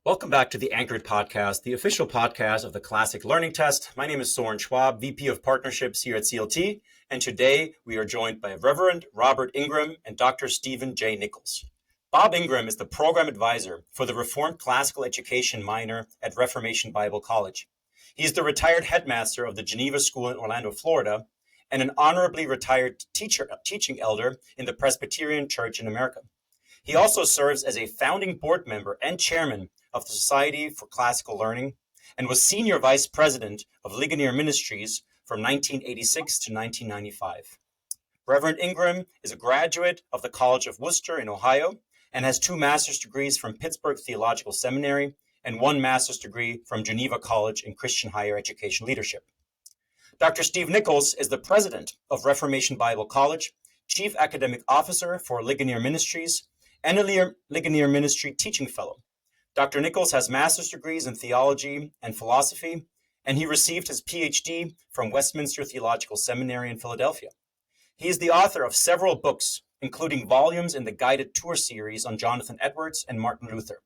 Welcome back to the Anchored Podcast, the official podcast of the Classic Learning Test. My name is Soren Schwab, VP of Partnerships here at CLT, and today we are joined by Reverend Robert Ingram and Dr. Stephen J. Nichols. Bob Ingram is the program advisor for the Reformed Classical Education minor at Reformation Bible College. He is the retired headmaster of the Geneva School in Orlando, Florida, and an honorably retired teaching elder in the Presbyterian Church in America. He also serves as a founding board member and chairman of the Society for Classical Learning and was senior vice president of Ligonier Ministries from 1986 to 1995. Reverend Ingram is a graduate of the College of Worcester in Ohio and has 2 master's degrees from Pittsburgh Theological Seminary and 1 master's degree from Geneva College in Christian Higher Education Leadership. Dr. Steve Nichols is the president of Reformation Bible College, chief academic officer for Ligonier Ministries, and a Ligonier Ministry teaching fellow. Dr. Nichols has master's degrees in theology and philosophy, and he received his PhD from Westminster Theological Seminary in Philadelphia. He is the author of several books, including volumes in the guided tour series on Jonathan Edwards and Martin Luther.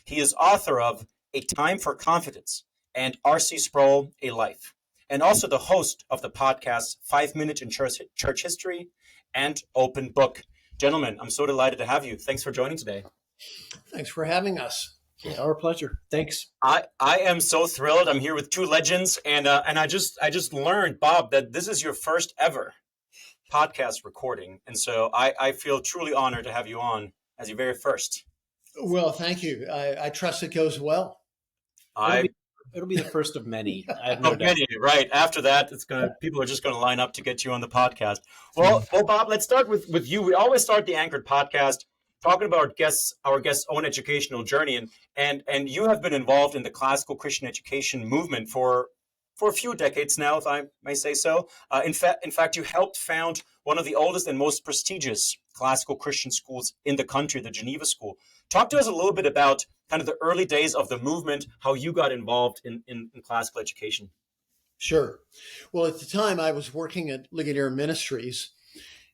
He is author of A Time for Confidence and R.C. Sproul, A Life, and also the host of the podcasts 5 Minutes in Church History and Open Book. Gentlemen, I'm so delighted to have you. Thanks for joining today. Thanks for having us. Yeah, our pleasure. Thanks. I am so thrilled. I'm here with 2 legends, and I just learned, Bob, that this is your first ever podcast recording, and so I feel truly honored to have you on as your very first. Well, thank you. I trust it goes well. It'll be the first of many. I have no doubt. Many, right? After that, people are just going to line up to get you on the podcast. Well, Bob, let's start with you. We always start the Anchored Podcast talking about our guests' own educational journey, and you have been involved in the classical Christian education movement for a few decades now, if I may say so. In fact, you helped found one of the oldest and most prestigious classical Christian schools in the country, the Geneva School. Talk to us a little bit about kind of the early days of the movement, how you got involved in classical education. Sure. Well, at the time I was working at Ligonier Ministries,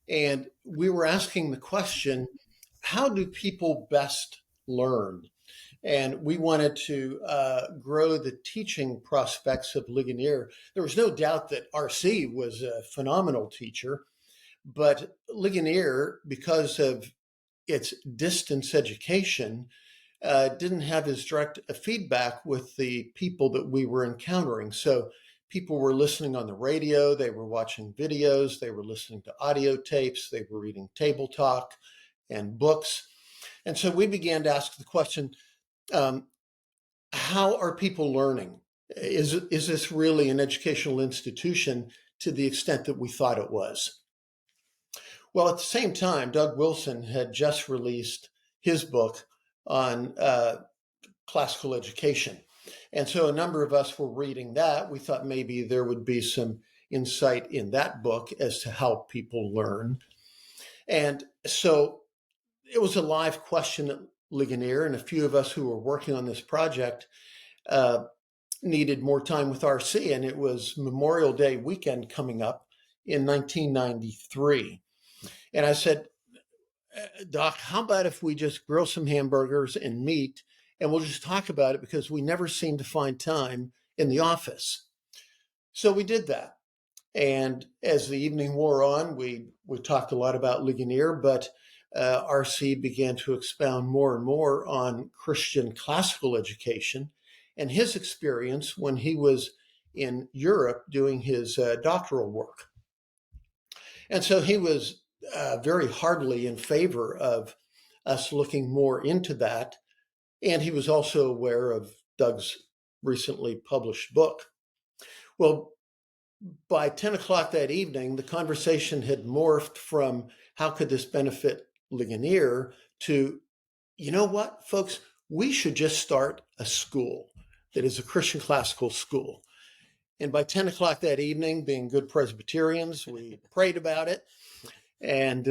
and we were asking the question, how do people best learn? And we wanted to grow the teaching prospects of Ligonier. There was no doubt that R.C. was a phenomenal teacher, but Ligonier, because of its distance education, didn't have as direct a feedback with the people that we were encountering. So people were listening on the radio, they were watching videos, they were listening to audio tapes, they were reading table talk and books. And so we began to ask the question, how are people learning? Is this really an educational institution to the extent that we thought it was? Well, at the same time, Doug Wilson had just released his book on classical education. And so a number of us were reading that. We thought maybe there would be some insight in that book as to how people learn. And so it was a live question at Ligonier, and a few of us who were working on this project needed more time with RC, and it was Memorial Day weekend coming up in 1993. And I said, Doc, how about if we just grill some hamburgers and meet, and we'll just talk about it because we never seem to find time in the office. So we did that. And as the evening wore on, we talked a lot about Ligonier, but RC began to expound more and more on Christian classical education and his experience when he was in Europe doing his doctoral work. And so he was very heartily in favor of us looking more into that. And he was also aware of Doug's recently published book. Well, by 10 o'clock that evening, the conversation had morphed from how could this benefit Ligonier to, you know what, folks, we should just start a school that is a Christian classical school. And by 10 o'clock that evening, being good Presbyterians, we prayed about it and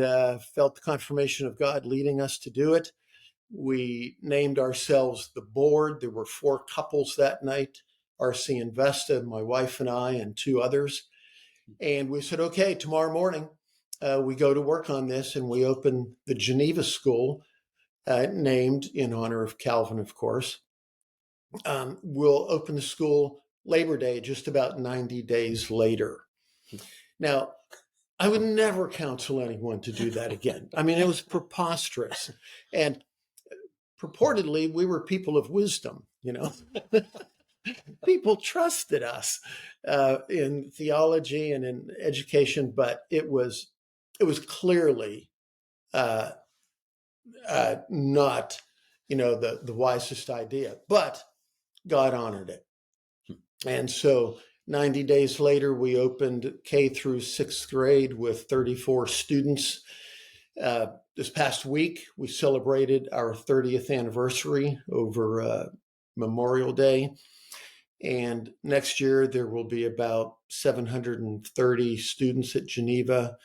felt the confirmation of God leading us to do it. We named ourselves the board. There were 4 couples that night, R.C. and Vesta, my wife and I, and 2 others. And we said, okay, tomorrow morning, we go to work on this, and we open the Geneva School, named in honor of Calvin, of course. we'll open the school Labor Day, just about 90 days later. Now, I would never counsel anyone to do that again. I mean, it was preposterous. And purportedly, we were people of wisdom, People trusted us in theology and in education, but it was clearly not, the wisest idea. But God honored it. And so 90 days later, we opened K through sixth grade with 34 students. This past week, we celebrated our 30th anniversary over Memorial Day. And next year, there will be about 730 students at Geneva.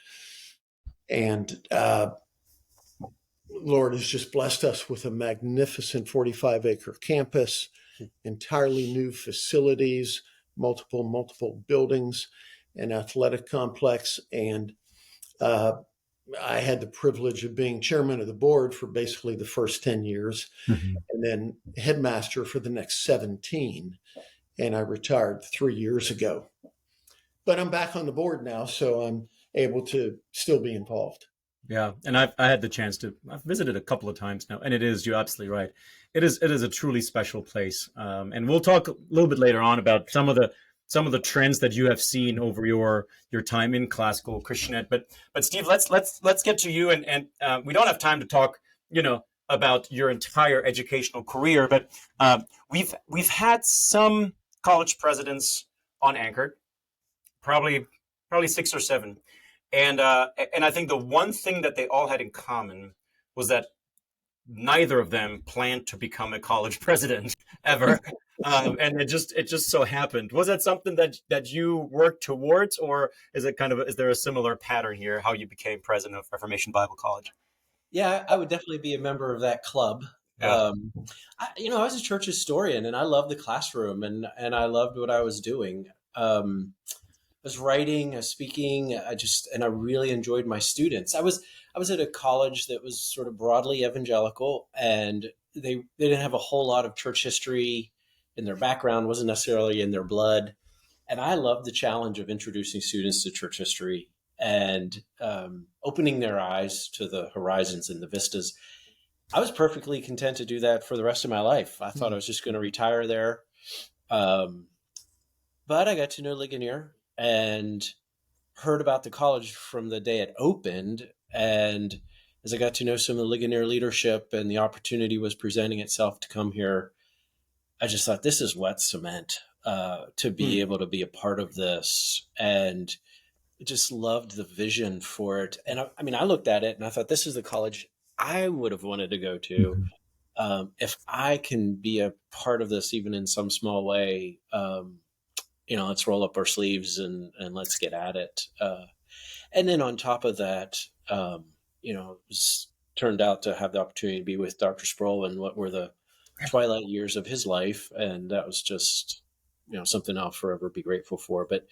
And Lord has just blessed us with a magnificent 45-acre campus, entirely new facilities, multiple buildings, an athletic complex. And I had the privilege of being chairman of the board for basically the first 10 years, and then headmaster for the next 17. And I retired 3 years ago. But I'm back on the board now, so I'm able to still be involved. Yeah, and I had the chance I've visited a couple of times now, and you're absolutely right. It is a truly special place, and we'll talk a little bit later on about some of the trends that you have seen over your time in classical Christianette. But Steve, let's get to you, and we don't have time to talk, about your entire educational career, but we've had some college presidents on Anchored, probably 6 or 7. And I think the one thing that they all had in common was that neither of them planned to become a college president ever, and it just so happened. Was that something that you worked towards, or is there a similar pattern here? How you became president of Reformation Bible College? Yeah, I would definitely be a member of that club. Yeah. I was a church historian, and I loved the classroom, and I loved what I was doing. I was writing, I was speaking, and I really enjoyed my students. I was at a college that was sort of broadly evangelical, and they didn't have a whole lot of church history in their background, wasn't necessarily in their blood. And I loved the challenge of introducing students to church history and opening their eyes to the horizons and the vistas. I was perfectly content to do that for the rest of my life. I thought I was just going to retire there. But I got to know Ligonier and heard about the college from the day it opened. And as I got to know some of the Ligonier leadership and the opportunity was presenting itself to come here, I just thought, this is wet cement to be able to be a part of this. And just loved the vision for it. And I looked at it and I thought, this is the college I would have wanted to go to. If I can be a part of this, even in some small way, let's roll up our sleeves and let's get at it. And then on top of that, it was turned out to have the opportunity to be with Dr. Sproul in what were the twilight years of his life. And that was just, something I'll forever be grateful for. But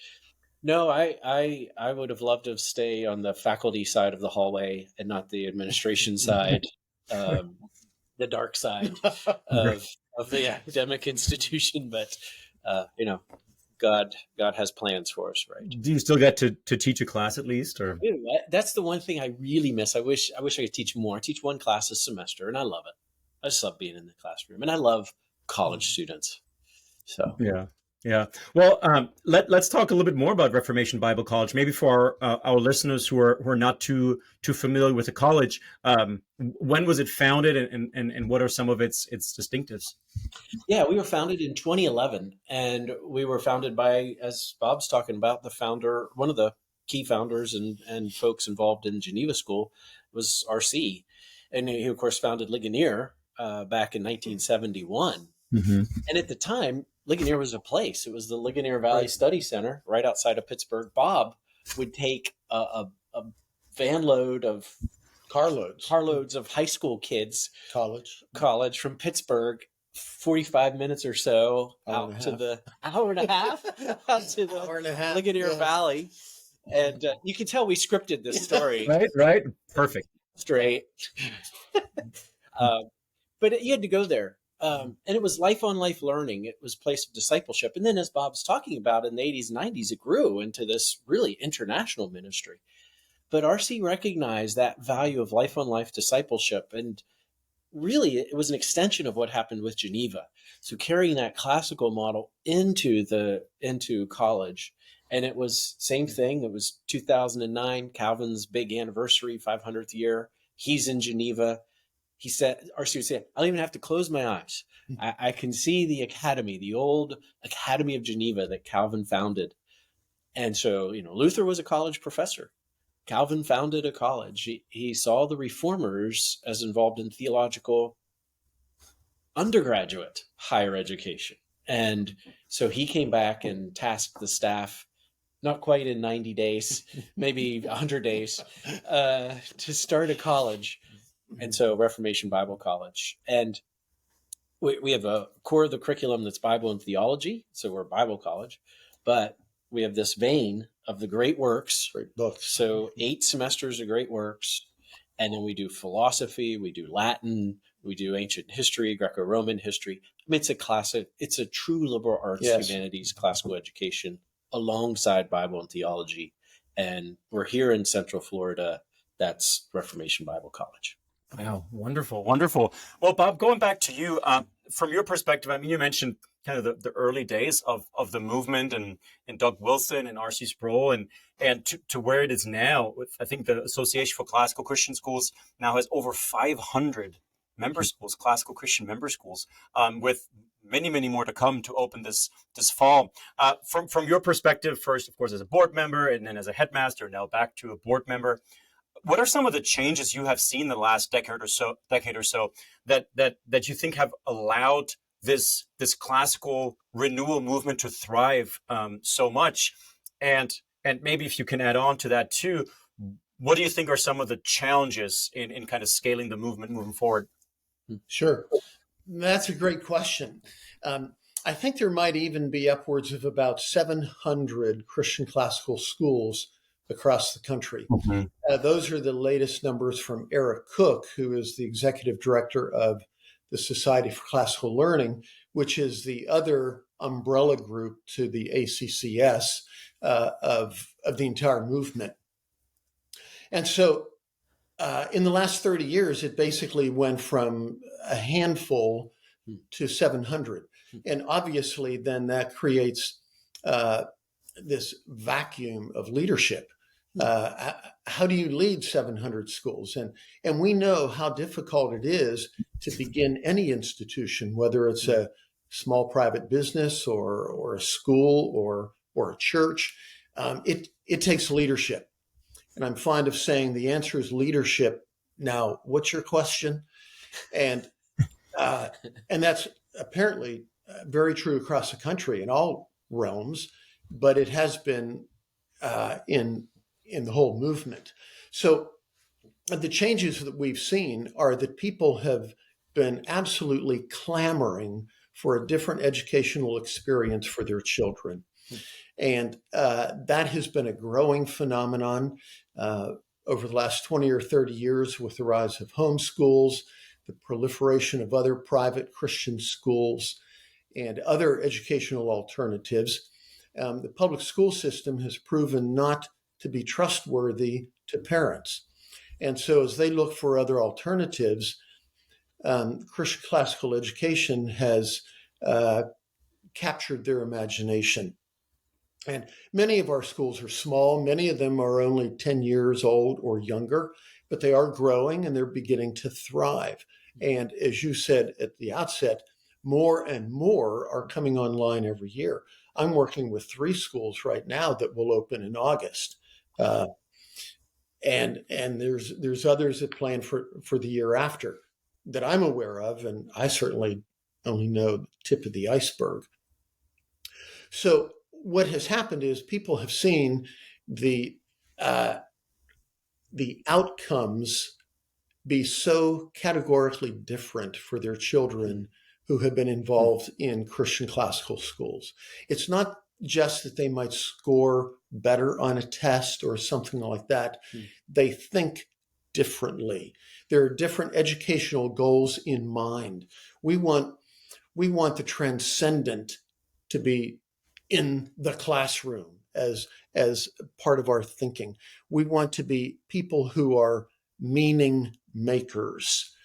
no, I would have loved to stay on the faculty side of the hallway and not the administration side, the dark side of the academic institution. But, God has plans for us, right? Do you still get to teach a class at least, or? That's the one thing I really miss. I wish I could teach more. I teach one class a semester, and I love it. I just love being in the classroom, and I love college students. So yeah. Well, let's talk a little bit more about Reformation Bible College. Maybe for our listeners who are not too familiar with the college, when was it founded, and what are some of its distinctives? Yeah, we were founded in 2011, and we were founded by, as Bob's talking about, the founder, one of the key founders and folks involved in Geneva School was RC, and he of course founded Ligonier back in 1971. And at the time, Ligonier was a place. It was the Ligonier Valley Study Center right outside of Pittsburgh. Bob would take a van load of carloads of high school kids, college from Pittsburgh, 45 minutes or so out to the hour and a half out to the Ligonier Valley. And you can tell we scripted this story. Right. Perfect. Straight. But you had to go there. And it was life on life learning. It was a place of discipleship. And then, as Bob's talking about, in the 80s, 90s, it grew into this really international ministry. But RC recognized that value of life on life discipleship. And really, it was an extension of what happened with Geneva. So carrying that classical model into college. And it was same thing. It was 2009, Calvin's big anniversary, 500th year. He's in Geneva. He said, RC would say, I don't even have to close my eyes. I can see the academy, the old Academy of Geneva that Calvin founded. And so, Luther was a college professor. Calvin founded a college. He saw the reformers as involved in theological undergraduate higher education. And so he came back and tasked the staff, not quite in 90 days, maybe 100 days, to start a college. And so Reformation Bible College. And we have a core of the curriculum that's Bible and theology. So we're a Bible college. But we have this vein of the great works. Great books. So 8 semesters of great works. And then we do philosophy, we do Latin, we do ancient history, Greco-Roman history. I mean, it's a true liberal arts, humanities, classical education alongside Bible and theology. And we're here in Central Florida. That's Reformation Bible College. Wow, wonderful, wonderful. Well, Bob, going back to you, from your perspective, I mean, you mentioned kind of the early days of the movement and Doug Wilson and R.C. Sproul and to where it is now. I think the Association for Classical Christian Schools now has over 500 member schools, classical Christian member schools, with many, many more to come to open this fall. From your perspective, first, of course, as a board member and then as a headmaster, now back to a board member, what are some of the changes you have seen the last decade or so that you think have allowed this classical renewal movement to thrive so much? And maybe if you can add on to that too, what do you think are some of the challenges in kind of scaling the movement moving forward? Sure. That's a great question. I think there might even be upwards of about 700 Christian classical schools across the country. Mm-hmm. Those are the latest numbers from Eric Cook, who is the executive director of the Society for Classical Learning, which is the other umbrella group to the ACCS of the entire movement. And so in the last 30 years, it basically went from a handful to 700. And obviously, then that creates this vacuum of leadership. How do you lead 700 schools? And we know how difficult it is to begin any institution, whether it's a small private business or a school or a church. It takes leadership. And I'm fond of saying the answer is leadership. Now, what's your question? And that's apparently very true across the country in all realms, but it has been in the whole movement. So the changes that we've seen are that people have been absolutely clamoring for a different educational experience for their children. And that has been a growing phenomenon over the last 20 or 30 years with the rise of homeschools, the proliferation of other private Christian schools, and other educational alternatives. The public school system has proven not to be trustworthy to parents. And so as they look for other alternatives, Christian classical education has captured their imagination. And many of our schools are small. Many of them are only 10 years old or younger, but they are growing and they're beginning to thrive. And as you said at the outset, more and more are coming online every year. I'm working with 3 schools right now that will open in August. And there's others that plan for the year after that I'm aware of, and I certainly only know the tip of the iceberg. So what has happened is people have seen the outcomes be so categorically different for their children who have been involved in Christian classical schools. It's not just that they might score better on a test or something like that. They think differently. There are different educational goals in mind. We want we want the transcendent to be in the classroom as part of our thinking. We want to be people who are meaning makers.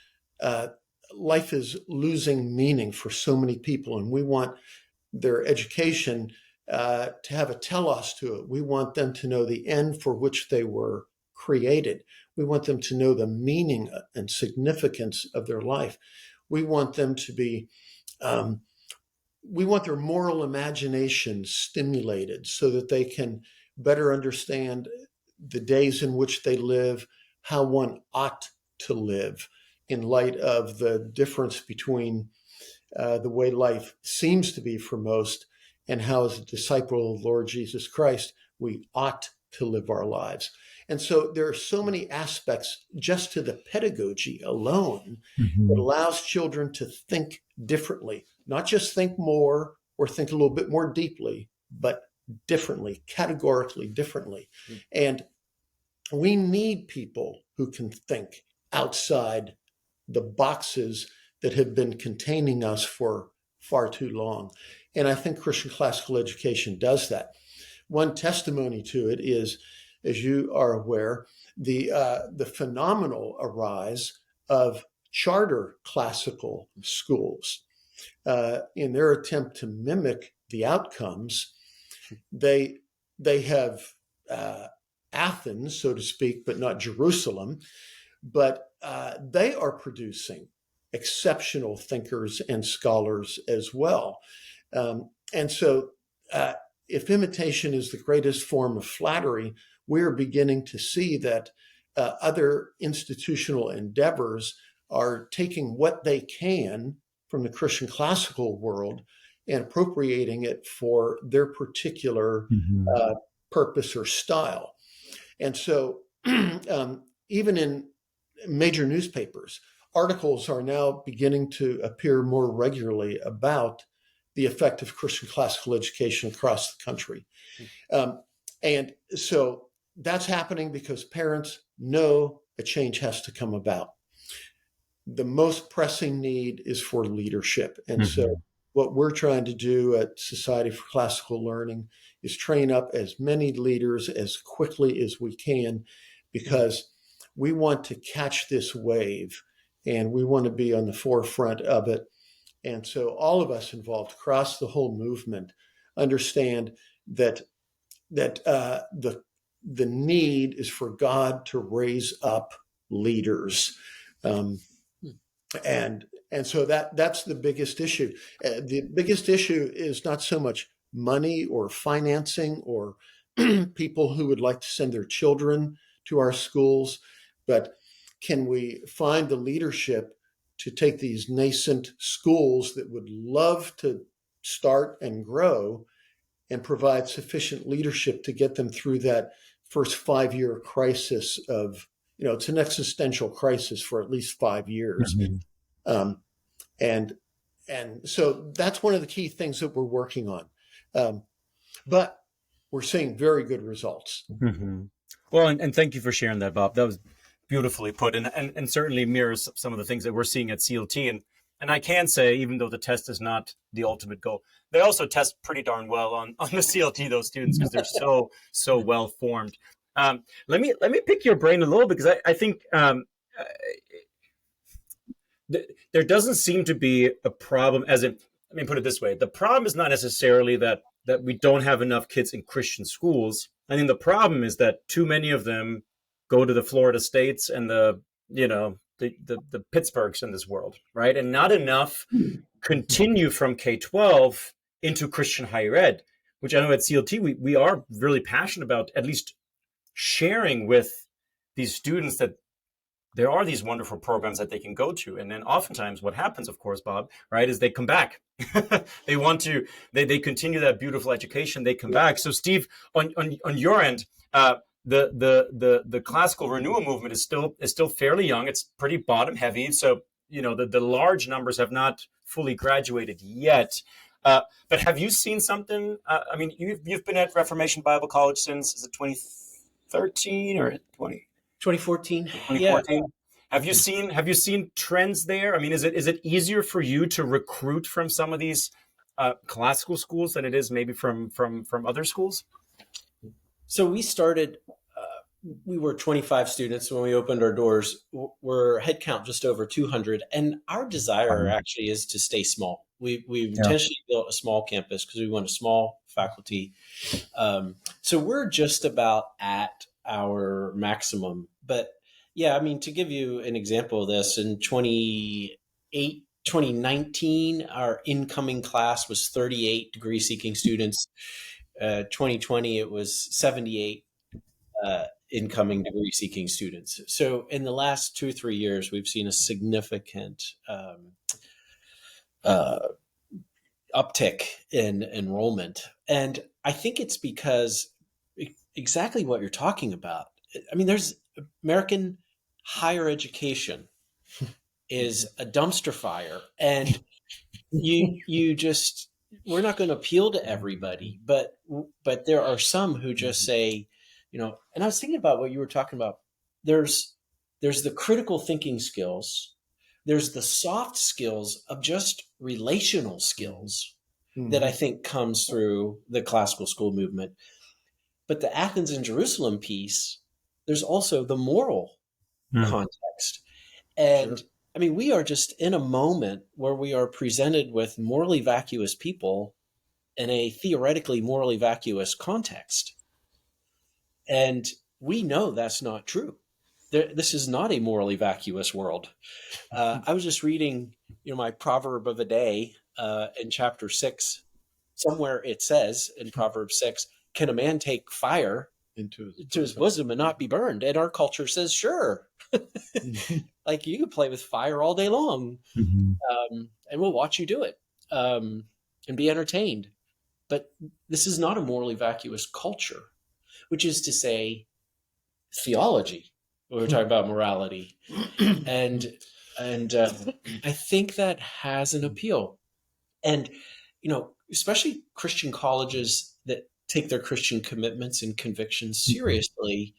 Life is losing meaning for so many people, and we want their education to have a telos to it. We want them to know the end for which they were created. We want them to know the meaning and significance of their life. We want them to be, we want their moral imagination stimulated so that they can better understand the days in which they live, how one ought to live in light of the difference between the way life seems to be for most and how, as a disciple of the Lord Jesus Christ, we ought to live our lives. And so there are so many aspects just to the pedagogy alone that allows children to think differently, not just think more or think a little bit more deeply, but differently, categorically differently. And we need people who can think outside the boxes that have been containing us for far too long. And I think Christian classical education does that. One testimony to it is, as you are aware, the phenomenal arise of charter classical schools. In their attempt to mimic the outcomes, they have Athens, so to speak, but not Jerusalem, but they are producing exceptional thinkers and scholars as well. And so if imitation is the greatest form of flattery, we're beginning to see that other institutional endeavors are taking what they can from the Christian classical world and appropriating it for their particular purpose or style. And so even in major newspapers, articles are now beginning to appear more regularly about the effect of Christian classical education across the country. And so that's happening because parents know a change has to come about. The most pressing need is for leadership. And so what we're trying to do at Society for Classical Learning is train up as many leaders as quickly as we can, because we want to catch this wave and we want to be on the forefront of it. And so all of us involved across the whole movement understand that the need is for God to raise up leaders. And so that's the biggest issue. The biggest issue is not so much money or financing or people who would like to send their children to our schools, but can we find the leadership to take these nascent schools that would love to start and grow and provide sufficient leadership to get them through that first 5-year crisis of, it's an existential crisis for at least 5 years. And so that's one of the key things that we're working on. But we're seeing very good results. Well, and thank you for sharing that, Bob. That was beautifully put, and certainly mirrors some of the things that we're seeing at CLT. And I can say, even though the test is not the ultimate goal, they also test pretty darn well on the CLT, those students, because they're so well formed. Let me pick your brain a little, because I think there doesn't seem to be a problem. Let me put it this way: the problem is not necessarily that we don't have enough kids in Christian schools. I think the problem is that too many of them go to the Florida States and the Pittsburghs in this world, right? And not enough continue from K-12 into Christian higher ed, which I know at CLT we are really passionate about, at least sharing with these students that there are these wonderful programs that they can go to. And then oftentimes what happens, of course, Bob, right, is they come back. they continue that beautiful education, they come back. So Steve, on your end, the classical renewal movement is still fairly young. It's pretty bottom heavy. So, the large numbers have not fully graduated yet. But have you seen something? I mean, you've been at Reformation Bible College since, is it 2013 or 2014? 2014. 2014. Have you seen trends there? I mean, is it easier for you to recruit from some of these classical schools than it is maybe from other schools? So we started, we were 25 students when we opened our doors. We're headcount just over 200. And our desire actually is to stay small. We've intentionally built a small campus because we want a small faculty. So we're just about at our maximum. But yeah, I mean, to give you an example of this, in 2019, our incoming class was 38 degree-seeking students. 2020, it was 78 incoming degree-seeking students. So in the last 2 or 3 years, we've seen a significant uptick in enrollment. And I think it's because exactly what you're talking about. I mean, there's American higher education is a dumpster fire, and you just, we're not going to appeal to everybody, but there are some who just say, and I was thinking about what you were talking about. There's the critical thinking skills, there's the soft skills of just relational skills that I think comes through the classical school movement. But the Athens and Jerusalem piece, there's also the moral context. And sure. I mean, we are just in a moment where we are presented with morally vacuous people in a theoretically morally vacuous context. And we know that's not true. This is not a morally vacuous world. I was just reading, my proverb of the day in chapter 6. Somewhere it says in Proverbs 6, can a man take fire into his bosom and not be burned? And our culture says, sure. Like, you can play with fire all day long, and we'll watch you do it and be entertained. But this is not a morally vacuous culture, which is to say theology. We're talking about morality. And I think that has an appeal. And, especially Christian colleges that take their Christian commitments and convictions seriously,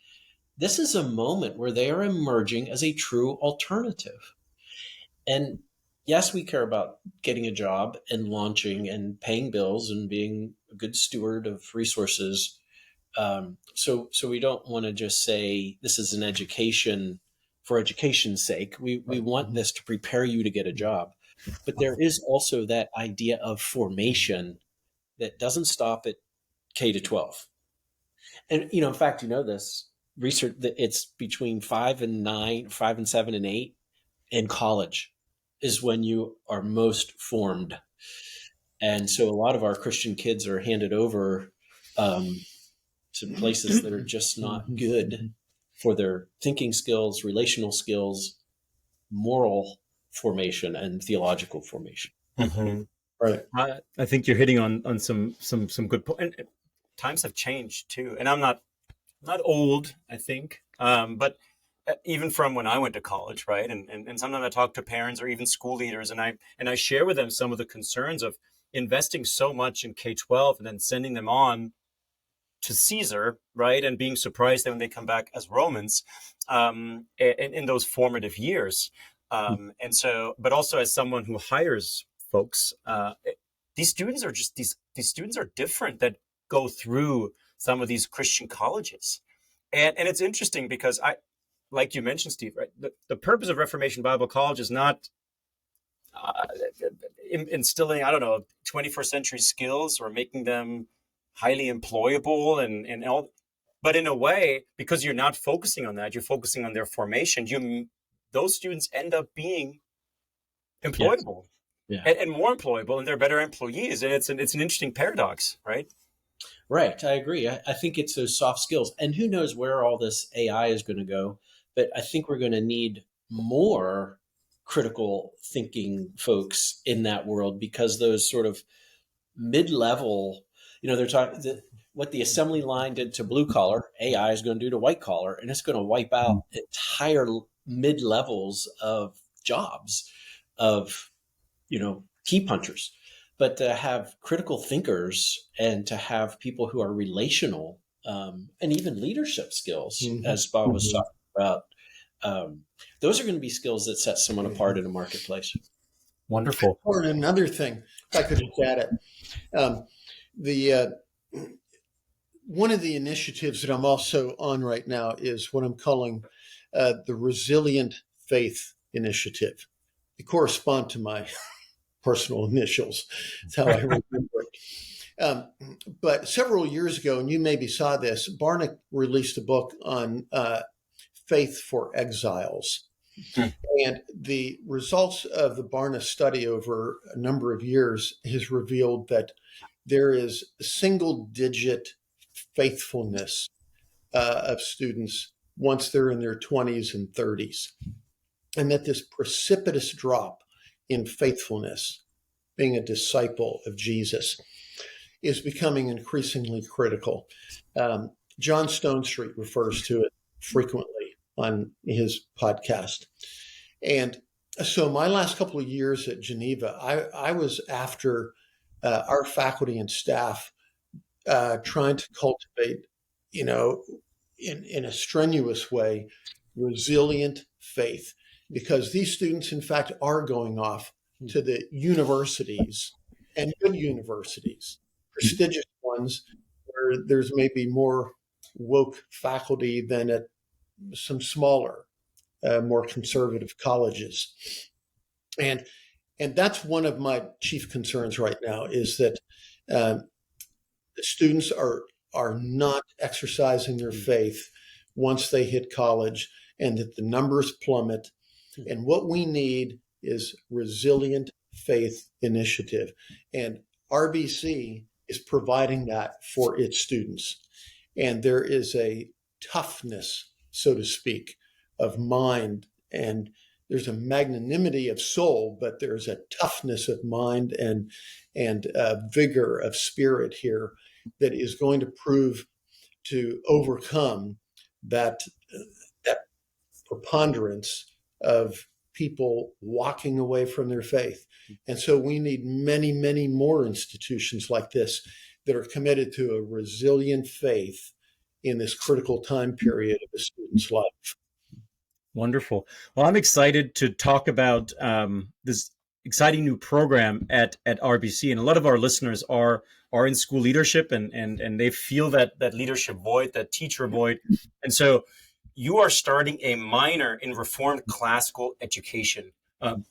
this is a moment where they are emerging as a true alternative. And yes, we care about getting a job and launching and paying bills and being a good steward of resources. So we don't want to just say this is an education for education's sake. We want this to prepare you to get a job. But there is also that idea of formation that doesn't stop at K to 12. And, in fact, this research that it's between 5 and 9, 5 and 7 and 8 in college is when you are most formed. And so a lot of our Christian kids are handed over to places that are just not good for their thinking skills, relational skills, moral formation, and theological formation. Mm-hmm. Right. I think you're hitting on some good points. And times have changed too. And I'm not old, I think, but even from when I went to college, right? And sometimes I talk to parents or even school leaders, and I share with them some of the concerns of investing so much in K-12 and then sending them on to Caesar, right? And being surprised that when they come back as Romans in those formative years. And so, but also as someone who hires folks, these students are just, these students are different that go through some of these Christian colleges. And it's interesting because like you mentioned, Steve, right? The purpose of Reformation Bible College is not instilling, 21st century skills or making them highly employable and all. But in a way, because you're not focusing on that, you're focusing on their formation. Those students end up being employable, yes. and more employable, and they're better employees. And it's an interesting paradox, right? Right. I agree. I think it's those soft skills. And who knows where all this AI is going to go. But I think we're going to need more critical thinking folks in that world, because those sort of mid-level, they're talking what the assembly line did to blue collar, AI is going to do to white collar, and it's going to wipe out entire mid-levels of jobs of, key punchers. But to have critical thinkers and to have people who are relational and even leadership skills, as Bob was talking about, those are going to be skills that set someone apart in a marketplace. Wonderful. Or another thing, if I could just add it, the one of the initiatives that I'm also on right now is what I'm calling the Resilient Faith Initiative. They correspond to my personal initials. That's how I remember it. But several years ago, and you maybe saw this, Barna released a book on faith for exiles. And the results of the Barna study over a number of years has revealed that there is single-digit faithfulness of students once they're in their 20s and 30s. And that this precipitous drop in faithfulness, being a disciple of Jesus, is becoming increasingly critical. John Stone Street refers to it frequently on his podcast. And so my last couple of years at Geneva, I was after our faculty and staff trying to cultivate, in a strenuous way, resilient faith, because these students, in fact, are going off to the universities, and good universities, prestigious ones, where there's maybe more woke faculty than at some smaller, more conservative colleges. And that's one of my chief concerns right now, is that the students are not exercising their faith once they hit college, and that the numbers plummet. And what we need is Resilient Faith Initiative. And RBC is providing that for its students. And there is a toughness, so to speak, of mind, and there's a magnanimity of soul, but there's a toughness of mind and vigor of spirit here that is going to prove to overcome that preponderance of people walking away from their faith. And so we need many, many more institutions like this that are committed to a resilient faith in this critical time period of a student's life. Wonderful. Well, I'm excited to talk about this exciting new program at RBC, and a lot of our listeners are in school leadership, and they feel that leadership void, that teacher void, and so you are starting a minor in Reformed Classical Education.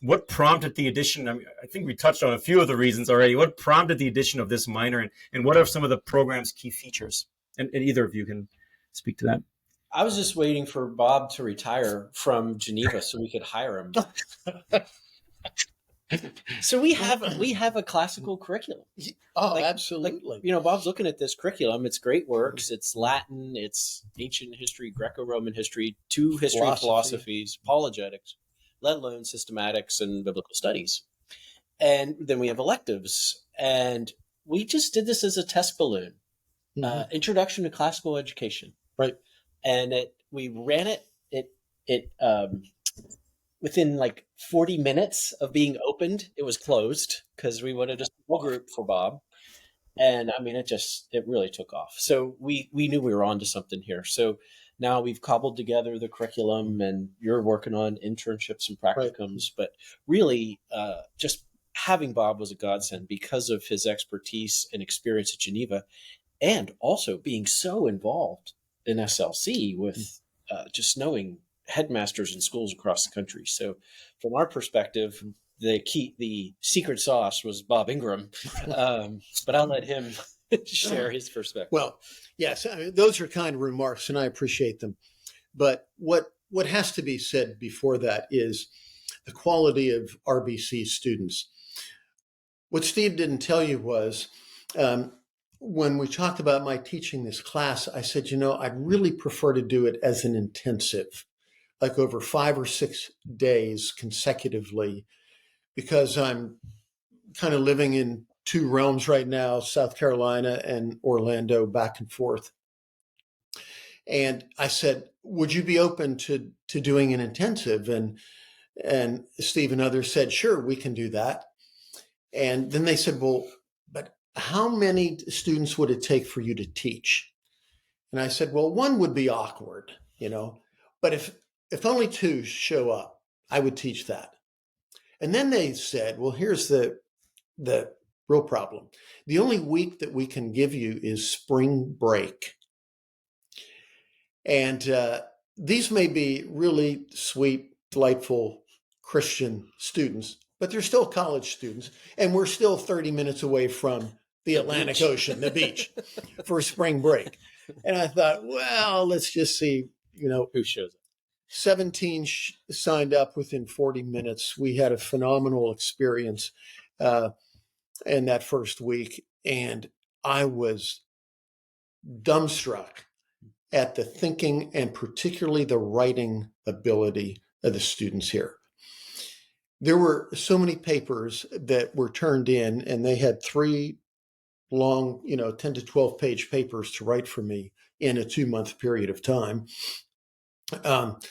What prompted the addition? I think we touched on a few of the reasons already. What prompted the addition of this minor, and what are some of the program's key features? And either of you can speak to that. I was just waiting for Bob to retire from Geneva so we could hire him. So we have a classical curriculum. Oh, absolutely. Bob's looking at this curriculum. It's great works. It's Latin. It's ancient history, Greco-Roman history, 2 history philosophies, apologetics, let alone systematics and biblical studies. And then we have electives. And we just did this as a test balloon. Introduction to Classical Education. Right. And we ran it. It within like 40 minutes of being opened, it was closed because we wanted a small group for Bob. And I mean, it really took off. So we knew we were onto something here. So now we've cobbled together the curriculum, and you're working on internships and practicums. Right. But really, just having Bob was a godsend because of his expertise and experience at Geneva, and also being so involved in SLC with just knowing headmasters in schools across the country. So from our perspective, the secret sauce was Bob Ingram, but I'll let him share his perspective. Well, yes, I mean, those are kind remarks, and I appreciate them. But what has to be said before that is the quality of RBC students. What Steve didn't tell you was, when we talked about my teaching this class, I said, I'd really prefer to do it as an intensive, like over 5 or 6 days consecutively, because I'm kind of living in 2 realms right now, South Carolina and Orlando, back and forth. And I said, would you be open to doing an intensive? And Steve and others said, sure, we can do that. And then they said, well, but how many students would it take for you to teach? And I said, well, 1 would be awkward, but if only 2 show up, I would teach that. And then they said, well, here's the real problem. The only week that we can give you is spring break. And these may be really sweet, delightful Christian students, but they're still college students. And we're still 30 minutes away from the Atlantic Ocean, the beach, for spring break. And I thought, well, let's just see, who shows up. 17 signed up within 40 minutes. We had a phenomenal experience in that first week. And I was dumbstruck at the thinking and particularly the writing ability of the students here. There were so many papers that were turned in, and they had 3 long, 10 to 12 page papers to write for me in a 2-month period of time. But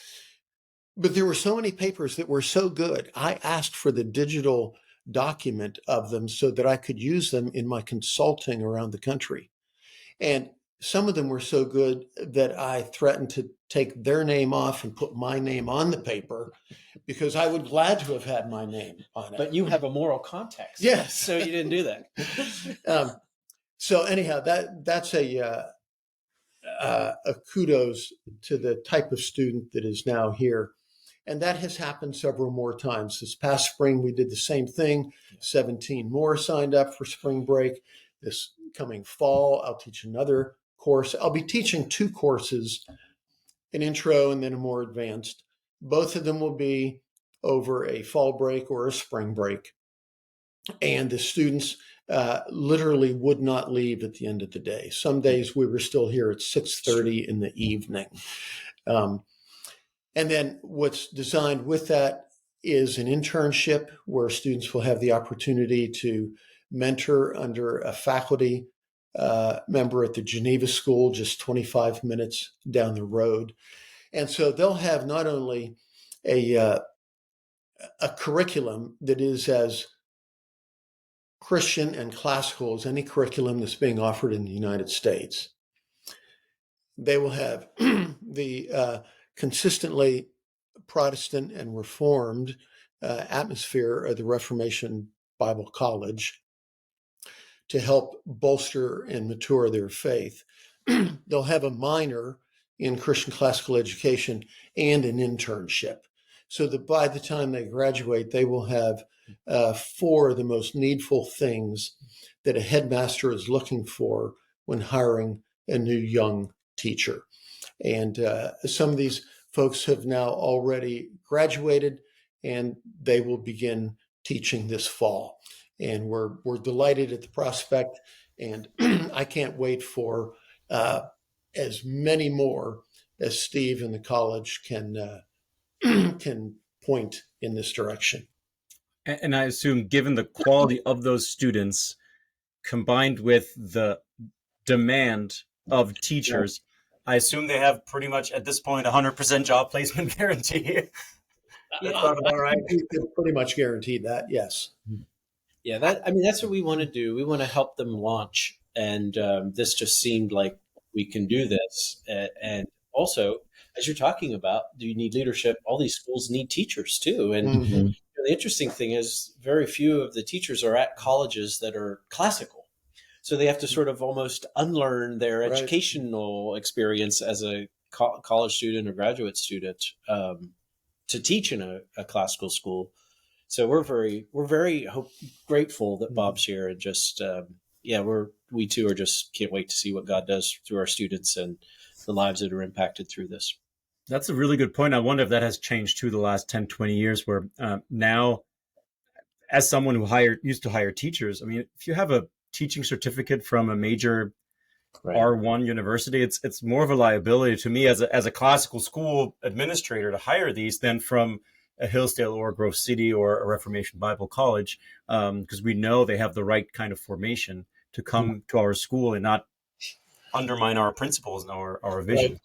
there were so many papers that were so good. I asked for the digital document of them so that I could use them in my consulting around the country. And some of them were so good that I threatened to take their name off and put my name on the paper, because I would glad to have had my name on it. But you have a moral context. Yes. So you didn't do that. So anyhow, that's a kudos to the type of student that is now here. And that has happened several more times. This past spring, we did the same thing. 17 more signed up for spring break. This coming fall, I'll teach another course. I'll be teaching 2 courses, an intro and then a more advanced. Both of them will be over a fall break or a spring break. And the students literally would not leave at the end of the day. Some days we were still here at 6:30 in the evening. And then what's designed with that is an internship where students will have the opportunity to mentor under a faculty member at the Geneva School, just 25 minutes down the road. And so they'll have not only a curriculum that is as Christian and classical as any curriculum that's being offered in the United States. They will have the consistently Protestant and Reformed atmosphere of the Reformation Bible College to help bolster and mature their faith. They'll have a minor in Christian classical education and an internship, so that by the time they graduate, they will have 4 of the most needful things that a headmaster is looking for when hiring a new young teacher. And some of these folks have now already graduated, and they will begin teaching this fall. And we're delighted at the prospect, and I can't wait for as many more as Steve and the college can point in this direction. And I assume, given the quality of those students, combined with the demand of teachers, I assume they have pretty much at this point 100% job placement guarantee. That's not about right. It's pretty much guaranteed that, yes. Yeah, that's what we want to do. We want to help them launch, and this just seemed like we can do this. And also, as you're talking about, do you need leadership? All these schools need teachers too. And the interesting thing is, very few of the teachers are at colleges that are classical. So they have to sort of almost unlearn their educational experience as a college student or graduate student to teach in a classical school. So we're very grateful that Bob's here, and just we too are just can't wait to see what God does through our students and the lives that are impacted through this. That's a really good point. I wonder if that has changed too the last 10, 20 years, where now, as someone who used to hire teachers, I mean, if you have a teaching certificate from a major R1 university, it's more of a liability to me as a classical school administrator to hire these than from a Hillsdale or Grove City or a Reformation Bible College, because we know they have the right kind of formation to come to our school and not undermine our principles and our vision.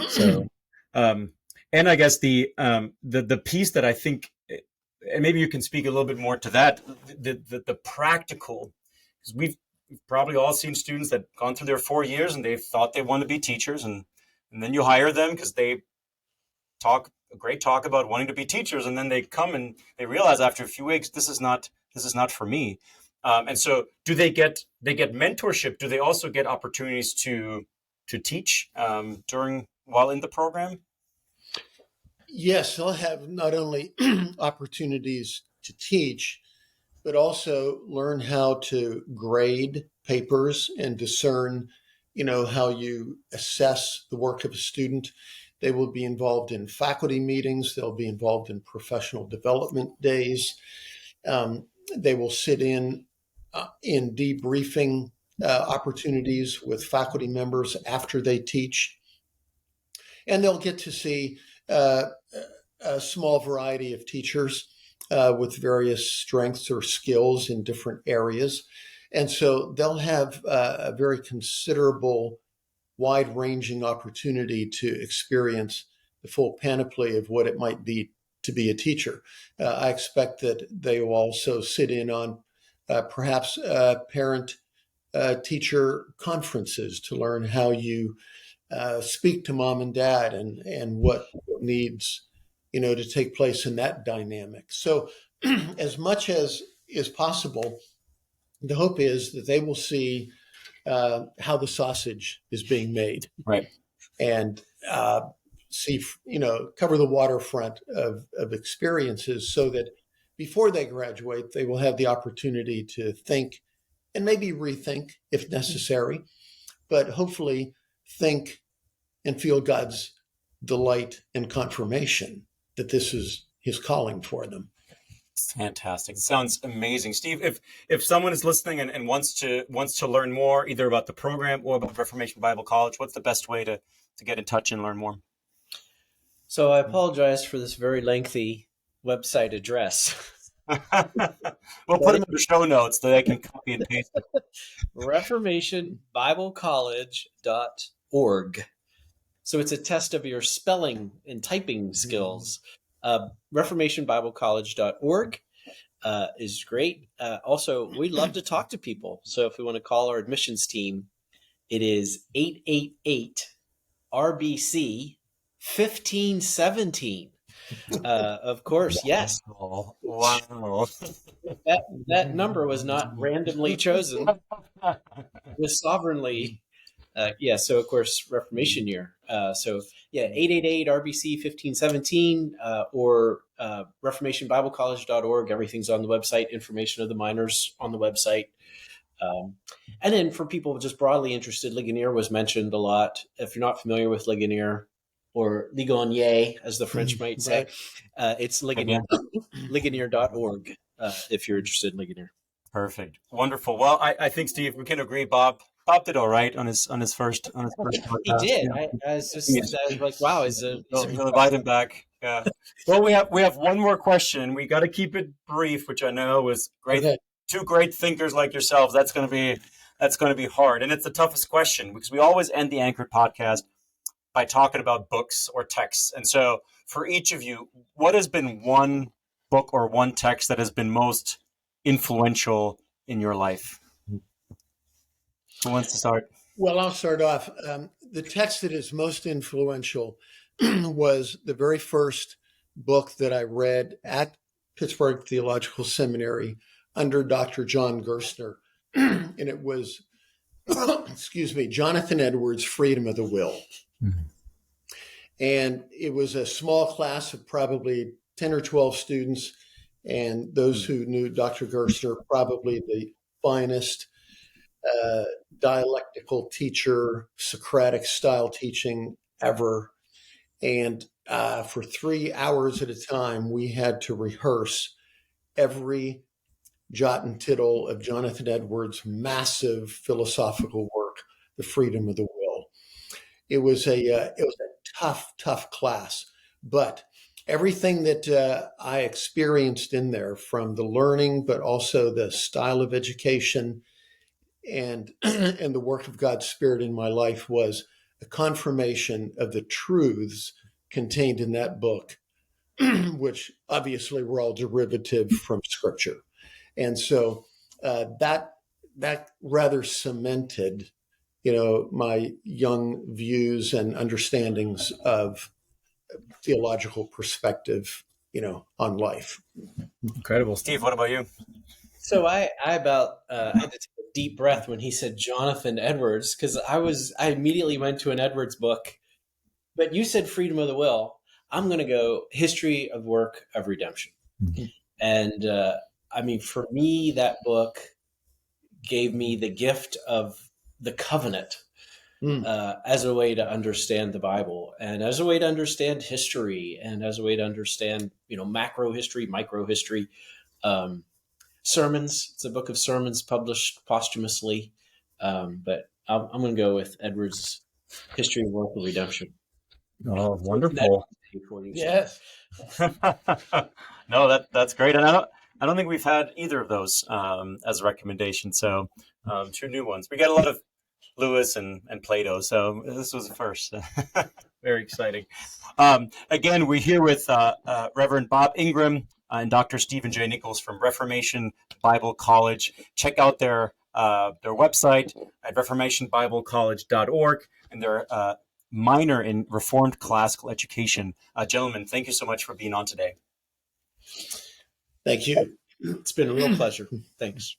So, and I guess the piece that I think, and maybe you can speak a little bit more to that, the practical, because we've probably all seen students that gone through their 4 years and they thought they want to be teachers, and then you hire them because they a great talk about wanting to be teachers, and then they come and they realize after a few weeks this is not for me. And so, do they get mentorship? Do they also get opportunities to teach while in the program? Yes, they'll have not only opportunities to teach, but also learn how to grade papers and discern, how you assess the work of a student. They will be involved in faculty meetings. They'll be involved in professional development days. They will sit in debriefing opportunities with faculty members after they teach. And they'll get to see a small variety of teachers with various strengths or skills in different areas. And so they'll have a very considerable, wide-ranging opportunity to experience the full panoply of what it might be to be a teacher. I expect that they will also sit in on perhaps parent-teacher conferences to learn how you speak to mom and dad and what needs, to take place in that dynamic. So as much as is possible, the hope is that they will see how the sausage is being made. Right. And see, cover the waterfront of experiences so that before they graduate, they will have the opportunity to think and maybe rethink if necessary, but hopefully think and feel God's delight and confirmation that this is his calling for them. Fantastic. Sounds amazing. Steve, if someone is listening and wants to learn more either about the program or about Reformation Bible College, what's the best way to get in touch and learn more? So I apologize for this very lengthy website address. We'll put them in the show notes so they can copy and paste it. ReformationBibleCollege.org. So it's a test of your spelling and typing skills. ReformationBibleCollege.org is great. Also, we love to talk to people. So if we want to call our admissions team, it is 888-RBC 1517. Of course, yes. Wow. That number was not randomly chosen. It was sovereignly. So of course, Reformation year. 888-RBC 1517 or ReformationBibleCollege.org. Everything's on the website. Information of the minors on the website. And then for people just broadly interested, Ligonier was mentioned a lot. If you're not familiar with Ligonier, or Ligonier, as the French might say, it's Ligonier.org if you're interested in Ligonier. Perfect. Wonderful. Well, I think, Steve, we can agree Bob did all right on his first podcast. He did. Yeah. I was like, wow, we'll invite him back. Yeah. Well, we have one more question. We got to keep it brief, which I know is great. Okay. Two great thinkers like yourselves. That's going to be hard, and it's the toughest question because we always end the Anchored podcast by talking about books or texts. And so for each of you, what has been one book or one text that has been most influential in your life? Who wants to start? Well, I'll start off. The text that is most influential was the very first book that I read at Pittsburgh Theological Seminary under Dr. John Gerstner. And it was, Jonathan Edwards' Freedom of the Will. Mm-hmm. And it was a small class of probably 10 or 12 students. And those who knew Dr. Gerstner, probably the finest dialectical teacher, Socratic style teaching ever. And for 3 hours at a time, we had to rehearse every jot and tittle of Jonathan Edwards' massive philosophical work, The Freedom of the Will. It was a tough class, but everything that I experienced in there, from the learning, but also the style of education and the work of God's Spirit in my life, was a confirmation of the truths contained in that book, which obviously were all derivative from Scripture. And so that rather cemented, my young views and understandings of theological perspective, on life. Incredible. Steve, what about you? So I had to take a deep breath when he said Jonathan Edwards, because I immediately went to an Edwards book, but you said Freedom of the Will. I'm going to go History of Work of Redemption. Mm-hmm. And for me, that book gave me the gift of the covenant as a way to understand the Bible, and as a way to understand history, and as a way to understand, macro history, micro history. Sermons. It's a book of sermons published posthumously. But I'm going to go with Edwards' History of Work of Redemption. Oh, wonderful. Yes. No, that's great. And I don't think we've had either of those as a recommendation. So 2 new ones. We got a lot of Lewis and Plato. So this was the first. Very exciting. Again, we're here with Reverend Bob Ingram and Dr. Stephen J. Nichols from Reformation Bible College. Check out their website at reformationbiblecollege.org and their minor in Reformed Classical Education. Gentlemen, thank you so much for being on today. Thank you. It's been a real pleasure. Thanks.